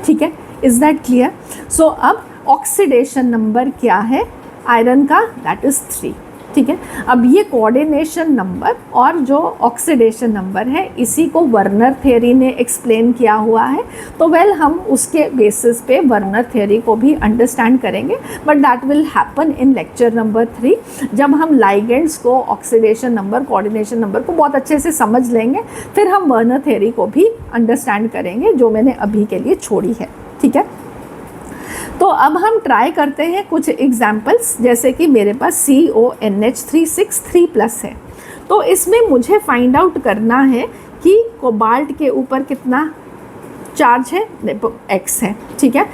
ठीक है, इज़ दैट क्लियर। सो अब ऑक्सीडेशन नंबर क्या है आयरन का, दैट इज़ 3। ठीक है, अब ये कोऑर्डिनेशन नंबर और जो ऑक्सीडेशन नंबर है इसी को वर्नर थ्योरी ने एक्सप्लेन किया हुआ है। तो हम उसके बेसिस पे वर्नर थ्योरी को भी अंडरस्टैंड करेंगे, but that will happen in lecture number 3 जब हम लाइगेंड्स को, ऑक्सीडेशन नंबर, कोऑर्डिनेशन नंबर को बहुत अच्छे से समझ लेंगे। फिर हम वर्नर थ्योरी को भी अंडरस्टैंड करेंगे जो मैंने अभी के लिए छोड़ी है। ठीक है, तो अब हम ट्राई करते हैं कुछ एग्जाम्पल्स, जैसे कि मेरे पास CONH363+ है, तो इसमें मुझे फाइंड आउट करना है कि कोबाल्ट के ऊपर कितना चार्ज है, x है। ठीक है,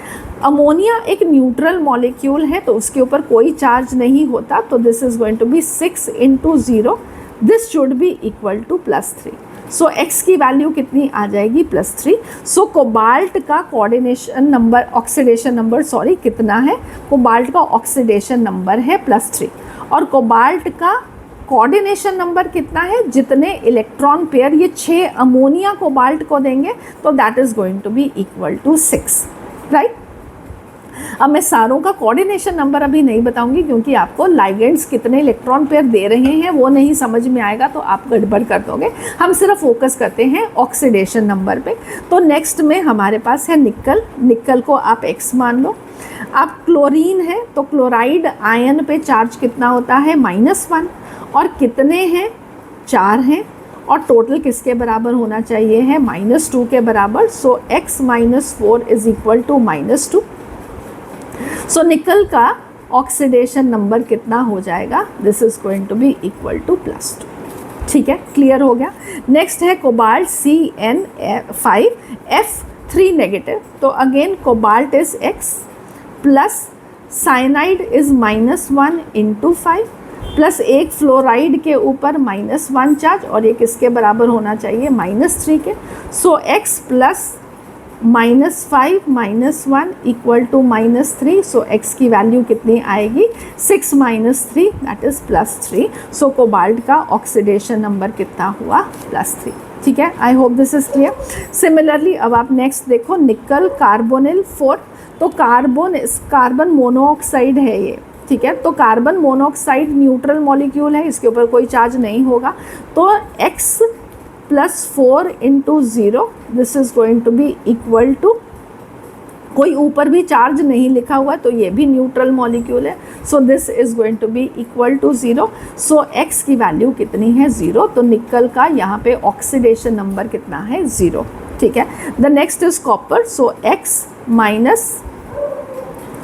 अमोनिया एक न्यूट्रल मॉलिक्यूल है तो उसके ऊपर कोई चार्ज नहीं होता, तो this is going to be 6 × 0 this should be equal to +3। So x की वैल्यू कितनी आ जाएगी +3। सो कोबाल्ट का coordination number, oxidation number sorry, कितना है? कोबाल्ट का ऑक्सीडेशन नंबर है +3 और कोबाल्ट का कोऑर्डिनेशन नंबर कितना है? जितने इलेक्ट्रॉन पेयर ये 6 अमोनिया कोबाल्ट को देंगे तो that is going to be equal to 6, right. अब मैं सारों का कोऑर्डिनेशन नंबर अभी नहीं बताऊंगी क्योंकि आपको लाइगेंड्स कितने इलेक्ट्रॉन पेयर दे रहे हैं वो नहीं समझ में आएगा तो आप गड़बड़ कर दोगे। हम सिर्फ फोकस करते हैं ऑक्सीडेशन नंबर पे। तो नेक्स्ट में हमारे पास है निकल। निकल को आप x मान लो। अब क्लोरीन है तो क्लोराइड आयन पे चार्ज कितना होता है? -1। और कितने हैं? 4 हैं। और टोटल किसके बराबर होना चाहिए है? -2 के बराबर। So x - 4 is equal to -2। So nickel का ऑक्सीडेशन नंबर कितना हो जाएगा? This is going to be equal to +2। ठीक है, क्लियर हो गया। नेक्स्ट है कोबाल्ट CN5F3 नेगेटिव। तो again cobalt is x plus cyanide is -1 × 5 plus एक फ्लोराइड के ऊपर -1 चार्ज और ये किसके बराबर होना चाहिए? -3 के। So x plus -5 - 1 equal to -3। So x की वैल्यू कितनी आएगी? 6 - 3 दैट इज +3। सो कोबाल्ट का ऑक्सीडेशन नंबर कितना हुआ? +3। ठीक है, I hope this is clear. Similarly अब आप नेक्स्ट देखो, निकल कार्बोनिल 4। तो कार्बन मोनोऑक्साइड है ये, ठीक है। तो कार्बन मोनोऑक्साइड न्यूट्रल मॉलिक्यूल है, इसके ऊपर कोई चार्ज नहीं होगा। तो x + 4 × 0 this is going to be equal to, कोई ऊपर भी चार्ज नहीं लिखा हुआ तो ये भी न्यूट्रल मॉलिक्यूल है। So this is going to be equal to 0। So x की वैल्यू कितनी है? 0। तो निकल का यहाँ पे ऑक्सीडेशन नंबर कितना है? 0। ठीक है। The next is copper. So x -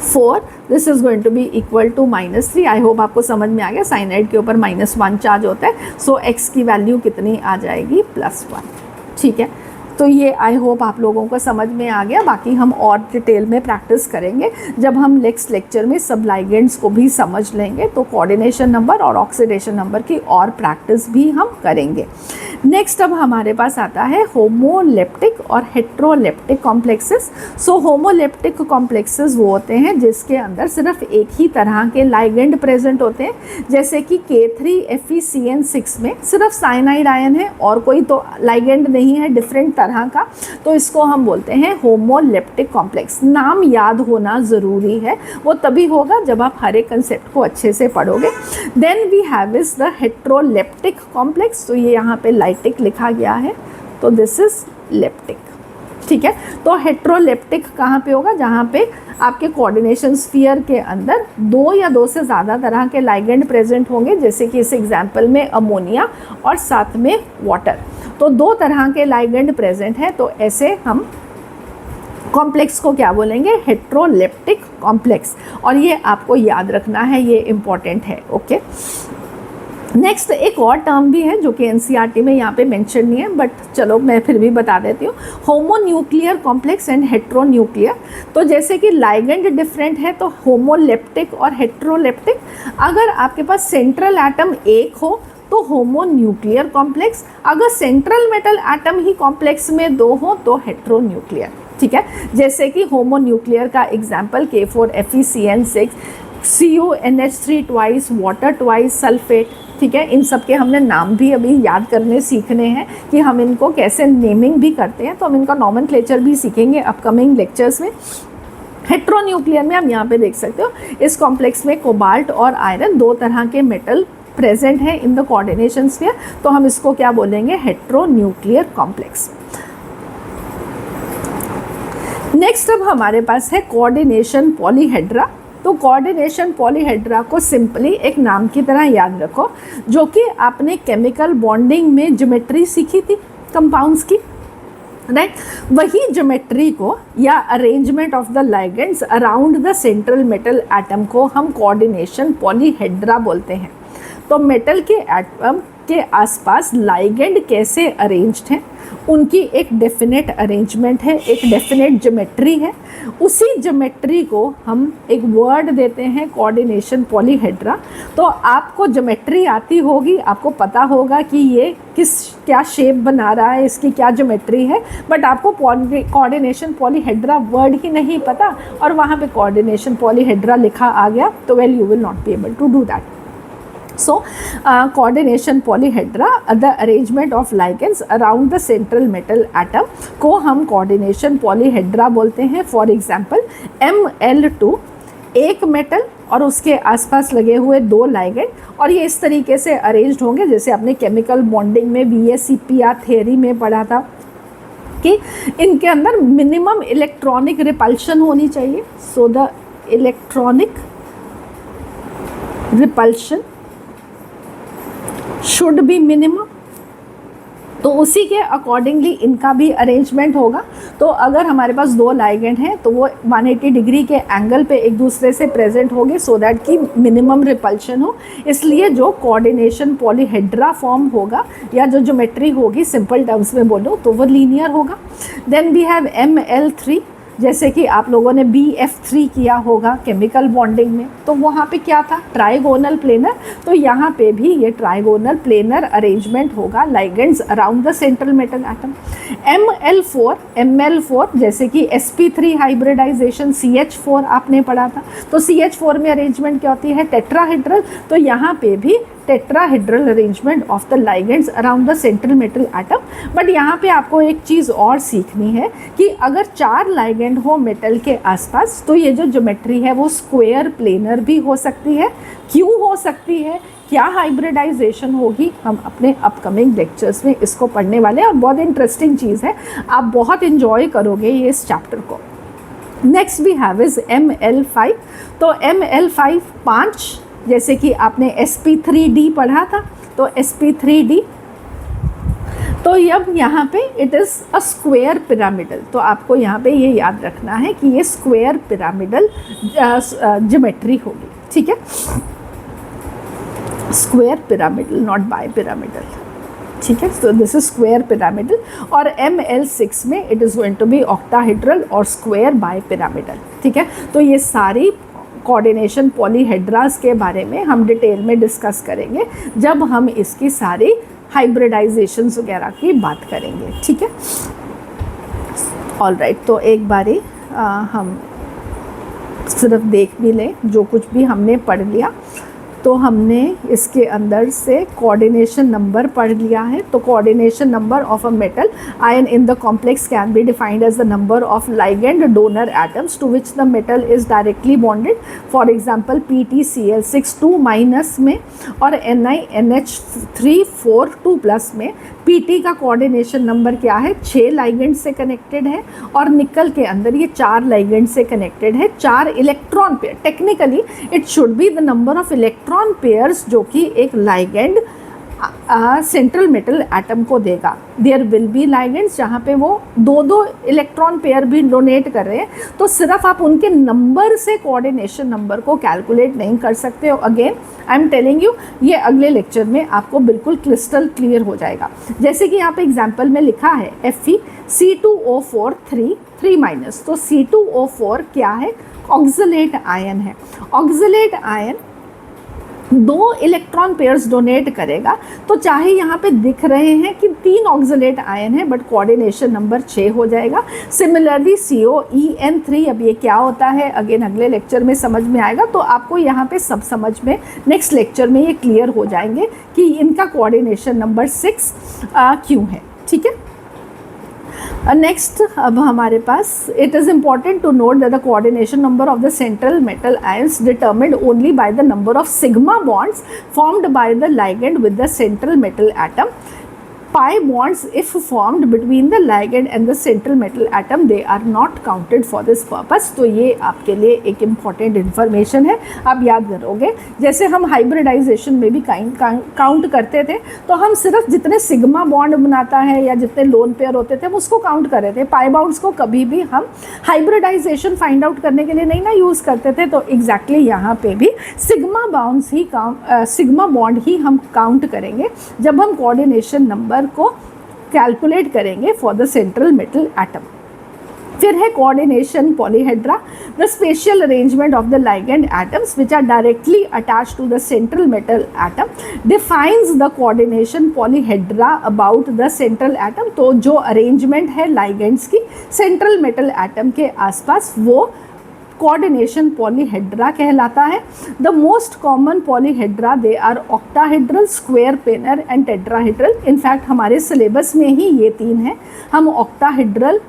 4 this is going to be equal to -3। I hope आपको समझ में आ गया। साइनाइड के ऊपर -1 चार्ज होता है। सो x की वैल्यू कितनी आ जाएगी? +1। ठीक है, तो ये आई होप आप लोगों को समझ में आ गया। बाकी हम और डिटेल में प्रैक्टिस करेंगे जब हम नेक्स्ट लेक्चर में सब लाइगेंड्स को भी समझ लेंगे तो कोऑर्डिनेशन नंबर और ऑक्सीडेशन नंबर की और प्रैक्टिस भी हम करेंगे। नेक्स्ट अब हमारे पास आता है होमोलेप्टिक और हेट्रोलेप्टिक कॉम्प्लेक्सेस। सो होमोलेप्टिक कॉम्प्लेक्सेस वो होते हैं जिसके अंदर सिर्फ एक ही तरह के लाइगेंड प्रेजेंट होते हैं, जैसे कि K3FeCN6 में सिर्फ साइनाइड आयन है और कोई तो लाइगेंड नहीं है डिफरेंट तरह का, तो इसको हम बोलते हैं होमोलेप्टिक कॉम्प्लेक्स। नाम याद होना ज़रूरी है, वो तभी होगा जब आप हर एक कंसेप्ट को अच्छे से पढ़ोगे। Then we have is the heteroleptic complex. तो ये यहाँ पे लाइटिक लिखा गया है, तो दिस इज लेप्टिक। ठीक है, तो हेट्रोलेप्टिक कहाँ पे होगा? जहाँ पे आपके कोऑर्डिनेशन स्फीयर के अंदर 2 या 2 से ज़्यादा तरह के लाइगेंड प्रेजेंट होंगे, जैसे कि इस एग्जाम्पल में अमोनिया और साथ में वाटर। तो 2 तरह के लाइगेंड प्रेजेंट है, तो ऐसे हम कॉम्प्लेक्स को क्या बोलेंगे? Heteroleptic complex. और ये आपको याद रखना है, ये इम्पॉर्टेंट है। ओके, नेक्स्ट एक और टर्म भी है जो कि एनसीईआरटी में यहाँ पे मेंशन नहीं है, बट चलो मैं फिर भी बता देती हूँ। Homonuclear complex and heteronuclear. तो जैसे कि लाइगेंड डिफरेंट है तो होमोलेप्टिक और हेट्रोलेप्टिक। अगर आपके पास सेंट्रल एटम एक हो तो होमोन्यूक्लियर कॉम्प्लेक्स, अगर सेंट्रल मेटल एटम ही कॉम्प्लेक्स में 2 हो तो हेट्रोन्यूक्लियर। ठीक है, जैसे कि होमोन्यूक्लियर का example K4FeCN6, CuNH3 twice, water twice, sulphate. ठीक है, इन सब के हमने नाम भी अभी याद करने सीखने हैं कि हम इनको कैसे नेमिंग भी करते हैं, तो हम इनका नॉमेनक्लेचर भी सीखेंगे अपकमिंग लेक्चर्स में। हेट्रोन्यूक्लियर में आप यहाँ पे देख सकते हो, इस कॉम्प्लेक्स में कोबाल्ट और आयरन 2 तरह के मेटल प्रेजेंट है इन द कोऑर्डिनेशन स्फीयर, तो हम इसको क्या बोलेंगे? Heteronuclear complex. नेक्स्ट अब हमारे पास है कोऑर्डिनेशन पॉलीहेड्रा। तो कोऑर्डिनेशन पॉलीहेड्रा को सिंपली एक नाम की तरह याद रखो, जो कि आपने केमिकल बॉन्डिंग में ज्योमेट्री सीखी थी कंपाउंड्स की, राइट? वही ज्योमेट्री को या arrangement of the ligands around the central metal atom को हम कोऑर्डिनेशन पॉलीहेड्रा बोलते हैं। तो मेटल के एटम के आसपास लाइगेंड कैसे अरेंज्ड हैं, उनकी एक डेफिनेट अरेंजमेंट है, एक डेफिनेट ज्योमेट्री है। उसी ज्योमेट्री को हम एक वर्ड देते हैं कोऑर्डिनेशन पॉलीहेड्रा। तो आपको ज्योमेट्री आती होगी, आपको पता होगा कि ये क्या शेप बना रहा है, इसकी क्या ज्योमेट्री है, बट आपको कोऑर्डिनेशन पॉलीहेड्रा वर्ड ही नहीं पता और वहाँ पे कोऑर्डिनेशन पॉलीहेड्रा लिखा आ गया, तो well you will not be able to do that. So, coordination polyhedra, the arrangement of ligands around the central metal atom को हम coordination polyhedra बोलते हैं। फॉर एग्जाम्पल Ml2 एक मेटल और उसके आसपास लगे हुए 2 लाइगेंड, और ये इस तरीके से अरेंज्ड होंगे जैसे आपने केमिकल बॉन्डिंग में VSEPR थ्योरी में पढ़ा था कि इनके अंदर मिनिमम इलेक्ट्रॉनिक रिपल्शन होनी चाहिए। So the electronic repulsion should be minimum, तो उसी के अकॉर्डिंगली इनका भी अरेंजमेंट होगा। तो अगर हमारे पास 2 लाइगेंड हैं तो वो 180 डिग्री के एंगल पे एक दूसरे से प्रेजेंट होंगे सो दैट कि मिनिमम रिपल्शन हो। इसलिए जो कोऑर्डिनेशन पॉलीहेड्रा फॉर्म होगा या जो ज्योमेट्री होगी, सिंपल टर्म्स में बोलो तो वो लीनियर होगा। देन वी हैव ML3, जैसे कि आप लोगों ने BF3 किया होगा केमिकल बॉन्डिंग में, तो वहाँ पे क्या था, ट्राइगोनल प्लेनर। तो यहाँ पे भी ये ट्राइगोनल प्लेनर अरेंजमेंट होगा ligands around the central metal atom. ML4 जैसे कि sp3 हाइब्रिडाइजेशन CH4 आपने पढ़ा था, तो CH4 में अरेंजमेंट क्या होती है, टेट्राहेड्रल। तो यहाँ पे भी tetrahedral arrangement of the ligands around the central metal atom. But यहाँ पे आपको एक चीज़ और सीखनी है कि अगर 4 लाइगेंड हो मेटल के आसपास तो ये जो ज्योमेट्री है वो स्क्वायर प्लेनर भी हो सकती है। क्यों हो सकती है, क्या हाइब्रिडाइजेशन होगी, हम अपने अपकमिंग लेक्चर्स में इसको पढ़ने वाले हैं और बहुत इंटरेस्टिंग चीज़ है, आप बहुत इन्जॉय करोगे ये इस चैप्टर को। Next we have is ML5। तो ML5 5, जैसे कि आपने sp3d पढ़ा था, तो sp3d, तो अब यहाँ पे it is a square pyramidal. तो आपको यहाँ पे ये याद रखना है कि ये स्क्वायर पिरामिडल ज्योमेट्री होगी, ठीक है, square pyramidal, not bipyramidal, ठीक है। So this is square pyramidal. और ML6 में it is going to be octahedral और स्क्वायर बाय पिरामिडल, ठीक है। तो ये सारी कोऑर्डिनेशन पॉलीहेड्रास के बारे में हम डिटेल में डिस्कस करेंगे जब हम इसकी सारी हाइब्रिडाइजेशंस वगैरह की बात करेंगे, ठीक है। ऑल राइट, तो एक बारी हम सिर्फ देख भी लें जो कुछ भी हमने पढ़ लिया। तो हमने इसके अंदर से कोऑर्डिनेशन नंबर पढ़ लिया है। तो coordination number of a metal ion in the complex can be defined as the number of ligand donor atoms to which the metal is directly bonded. For example PtCl6 2 minus में और NiNH3 4 2 plus में। Pt का coordination number क्या है, 6 ligand से connected है और निकल के अंदर ये 4 लाइगेंड से कनेक्टेड है, 4 electron pair. Technically it should be the number of electron pairs जो कि एक लाइगेंड सेंट्रल मेटल एटम को देगा। देयर विल बी लाइगेंड्स जहाँ पे वो 2-2 इलेक्ट्रॉन पेयर भी डोनेट कर रहे हैं, तो सिर्फ आप उनके नंबर से कोऑर्डिनेशन नंबर को कैलकुलेट नहीं कर सकते हो। Again I am telling you, ये अगले लेक्चर में आपको बिल्कुल क्रिस्टल क्लियर हो जाएगा। जैसे कि यहाँ पे एग्जाम्पल में लिखा है Fe C2O4 3 माइनस। तो C2O4 क्या है, ऑक्सलेट आयन है। Oxalate ion 2 electron pairs donate करेगा। तो चाहे यहाँ पे दिख रहे हैं कि 3 ऑक्सलेट आयन है बट कोऑर्डिनेशन नंबर 6 हो जाएगा। सिमिलरली COEN3, अब ये क्या होता है अगेन अगले लेक्चर में समझ में आएगा। तो आपको यहाँ पे सब समझ में नेक्स्ट लेक्चर में ये क्लियर हो जाएंगे कि इनका कोऑर्डिनेशन नंबर 6 क्यों है, ठीक है। नेक्स्ट अब हमारे पास it is important to note that the coordination number of the central metal ions determined only by the number of sigma bonds formed by the ligand with the central metal atom. pi bonds if formed between the ligand and the central metal atom they are not counted for this purpose। तो ये आपके लिए एक important information है, आप याद करोगे। जैसे हम हाइब्रिडाइजेशन में भी काउंट करते थे, तो हम सिर्फ जितने सिग्मा बॉन्ड बनाता है या जितने लोन पेयर होते थे हम उसको काउंट कर रहे थे, पाई बाउंड्स को कभी भी हम हाइब्रिडाइजेशन फाइंड आउट करने के लिए नहीं ना यूज़ करते थे। तो एग्जैक्टली यहाँ पे भी सिग्मा बाउंड्स ही सिग्मा बॉन्ड ही हम काउंट करेंगे जब हम कोऑर्डिनेशन नंबर को कैलकुलेट करेंगे for the central metal atom. फिर है coordination polyhedra, the spatial arrangement of the ligand atoms which are directly attach to the central metal atom defines the coordination polyhedra about the central atom. तो जो arrangement है ligands की central metal atom के आसपास वो coordination polyhedra कहलाता है। The most common polyhedra they are octahedral, square planar and tetrahedral. In fact हमारे सिलेबस में ही ये तीन हैं। हम ऑक्टाहेड्रल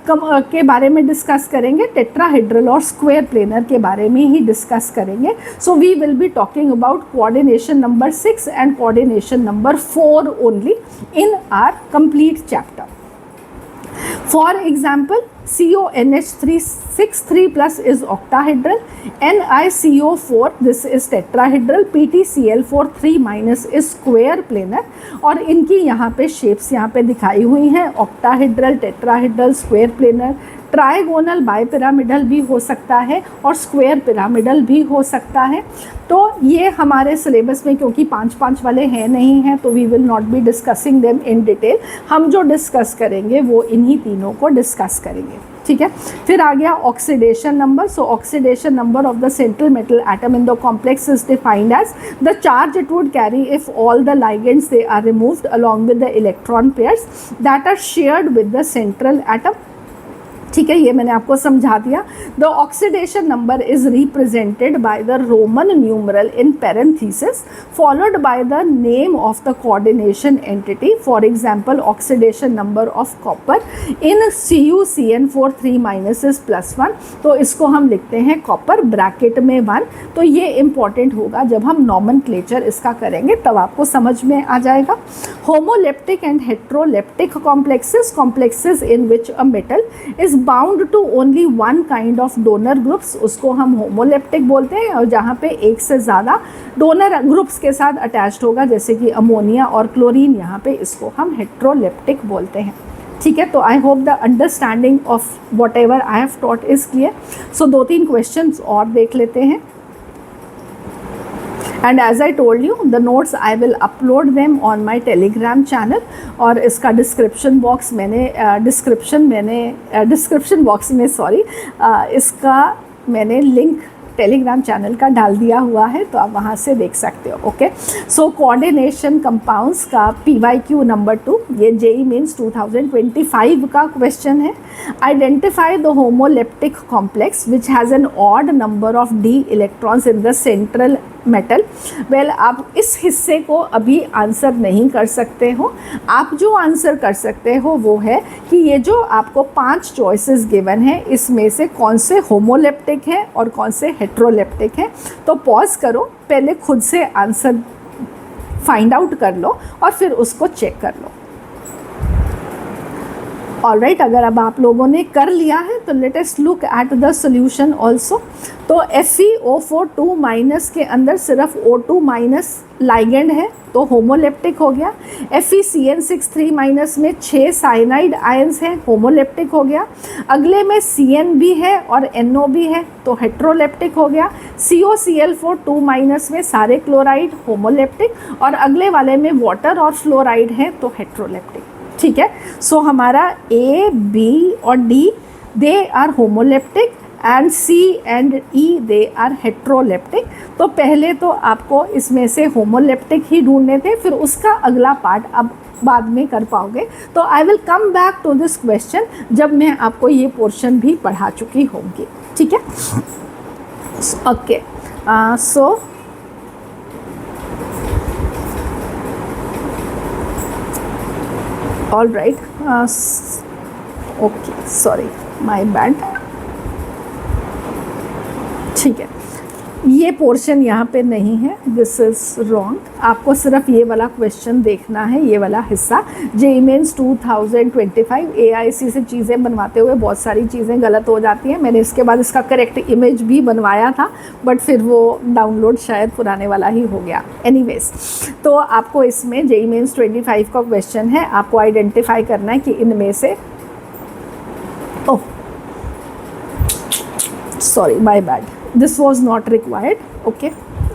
के बारे में डिस्कस करेंगे, टेट्राहेड्रल और स्क्वायर प्लेनर के बारे में ही डिस्कस करेंगे। So we will be talking about coordination number 6 and coordination number 4 only in our complete chapter. For example, CONH363 plus is octahedral, NiCO4 this is tetrahedral, PtCl4 3 minus is square planar। और इनकी यहाँ पे shapes यहाँ पे दिखाई हुई हैं, octahedral, tetrahedral, square planar, trigonal bipyramidal भी हो सकता है और स्क्वायर पिरामिडल भी हो सकता है। तो ये हमारे सिलेबस में क्योंकि 5-5 वाले हैं नहीं हैं, तो we will not be discussing them in detail. हम जो डिस्कस करेंगे वो इन्हीं तीनों को डिस्कस करेंगे, ठीक है। फिर आ गया oxidation number. So oxidation number of the central metal atom in the complex is defined as the charge it would carry if all the ligands they are removed along with the electron pairs that are shared with the central atom. ठीक है, ये मैंने आपको समझा दिया। The oxidation number is represented by the Roman numeral in parenthesis followed by the name of the coordination entity. For example oxidation number of copper in CuCN4 3 minus is +1, तो इसको हम लिखते हैं कॉपर ब्रैकेट में 1। तो ये important होगा जब हम नॉमेनक्लेचर इसका करेंगे, तब आपको समझ में आ जाएगा। Homoleptic and heteroleptic complexes in which a metal is bound to only one kind of donor groups, उसको हम होमोलेप्टिक बोलते हैं। और जहाँ पे एक से ज़्यादा डोनर ग्रुप्स के साथ अटैच्ड होगा जैसे कि अमोनिया और क्लोरीन, यहाँ पे इसको हम हेट्रोलेप्टिक बोलते हैं। ठीक है, तो I hope the understanding of whatever I have taught is clear. So 2-3 questions और देख लेते हैं। And as I told you the notes I will upload them on my Telegram channel. और इसका डिस्क्रिप्शन बॉक्स में इसका मैंने link Telegram channel का डाल दिया हुआ है, तो आप वहाँ से देख सकते हो। ओके, सो कोऑर्डिनेशन कंपाउंड्स का PYQ नंबर 2, ये JEE मेंस 2025 का क्वेश्चन है। Identify the homoleptic complex which has an odd number of d electrons in the central metal. Well, आप इस हिस्से को अभी आंसर नहीं कर सकते हो। आप जो आंसर कर सकते हो वो है कि ये जो आपको 5 चॉइसेस गिवन है, इसमें से कौन से होमोलेप्टिक है और कौन से हेट्रोलेप्टिक है। तो पॉज करो, पहले खुद से आंसर फाइंड आउट कर लो और फिर उसको चेक कर लो। ऑलराइट, अगर अब आप लोगों ने कर लिया है तो let us look at the solution also. तो FeO4 2 माइनस के अंदर सिर्फ O2 माइनस लाइगेंड है तो होमोलेप्टिक हो गया। FeCN6 3 माइनस में 6 साइनाइड आयंस हैं, होमोलेप्टिक हो गया। अगले में CN भी है और NO भी है तो हेट्रोलेप्टिक हो गया। COCl4 2 माइनस में सारे क्लोराइड, होमोलेप्टिक। और अगले वाले में वाटर और फ्लोराइड है तो हेट्रोलेप्टिक। ठीक है, सो हमारा A, B और D they are homoleptic and C and E they are heteroleptic. तो पहले तो आपको इसमें से होमोलेप्टिक ही ढूंढने थे, फिर उसका अगला पार्ट अब बाद में कर पाओगे। तो I will come back to this question जब मैं आपको ये पोर्शन भी पढ़ा चुकी होंगी। ठीक है, okay, so all right, okay, sorry, my bad। ठीक है, ये पोर्शन यहाँ पे नहीं है, दिस इज़ रॉन्ग। आपको सिर्फ ये वाला क्वेश्चन देखना है, ये वाला हिस्सा। जेईई मेंस 2025 AIC से चीज़ें बनवाते हुए बहुत सारी चीज़ें गलत हो जाती हैं। मैंने इसके बाद इसका करेक्ट इमेज भी बनवाया था, बट फिर वो डाउनलोड शायद पुराने वाला ही हो गया। एनीवेज, तो आपको इसमें जेईई मेंस 25 का क्वेश्चन है, आपको आइडेंटिफाई करना है कि इनमें से, oh sorry my bad, this was not required, okay,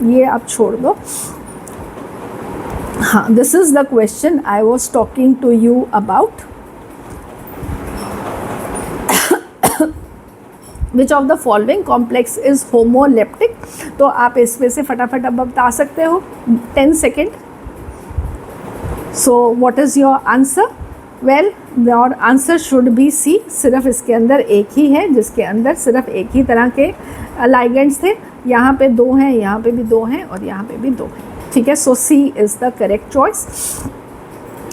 ये आप छोड़ दो। हाँ, this is the question I was talking to you about. Which of the following complex is homoleptic? तो आप इसमें से फटाफट अब बता सकते हो, 10 second. So what is your answer? Well, your answer should be C. सिर्फ इसके अंदर एक ही है जिसके अंदर सिर्फ एक ही तरह के लाइगेंड्स थे। यहाँ पे 2 हैं, यहाँ पे भी 2 हैं और यहाँ पे भी 2 हैं, ठीक है। सो सी इज़ द करेक्ट चॉइस।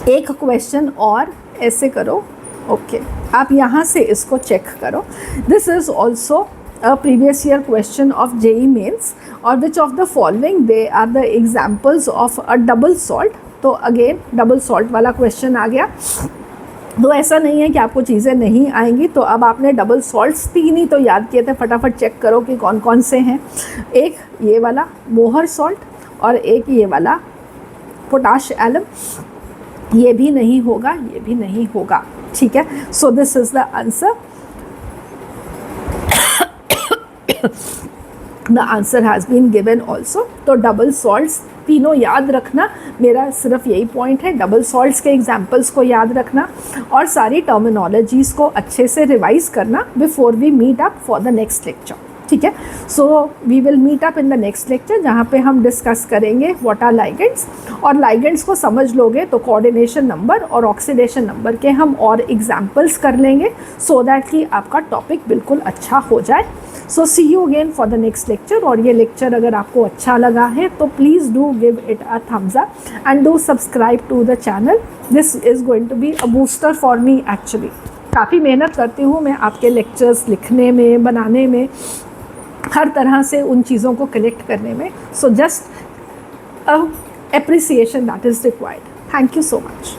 एक क्वेश्चन और ऐसे करो, ओके, आप यहाँ से इसको चेक करो। This is also a previous year question of JEE mains, और which of the following they are the examples of a double salt. तो अगेन डबल सॉल्ट वाला क्वेश्चन आ गया। तो ऐसा नहीं है कि आपको चीज़ें नहीं आएंगी। तो अब आपने डबल सॉल्ट्स 3 ही तो याद किए थे, फटाफट चेक करो कि कौन कौन से हैं। एक ये वाला मोहर सॉल्ट और एक ये वाला पोटाश एलम। ये भी नहीं होगा, ये भी नहीं होगा, ठीक है। So this is the answer. The answer has been given also. तो डबल सॉल्ट्स तीनों याद रखना, मेरा सिर्फ यही पॉइंट है, डबल सॉल्ट्स के एग्जाम्पल्स को याद रखना और सारी टर्मिनोलॉजीज़ को अच्छे से रिवाइज करना before we meet up for the next lecture, ठीक है। So we will meet up in the next lecture, जहाँ पे हम डिस्कस करेंगे व्हाट आर लाइगेंड्स। और लाइगेंड्स को समझ लोगे तो कोऑर्डिनेशन नंबर और ऑक्सीडेशन नंबर के हम और एग्जाम्पल्स कर लेंगे, सो दैट कि आपका टॉपिक बिल्कुल अच्छा हो जाए। So see you again for the next lecture. और ये लेक्चर अगर आपको अच्छा लगा है तो please do give it a thumbs up and do subscribe to the channel. This is going to be a booster for me actually. काफ़ी मेहनत करती हूँ मैं आपके लेक्चर्स लिखने में, बनाने में, हर तरह से उन चीज़ों को कलेक्ट करने में। So just a appreciation that is required. Thank you so much.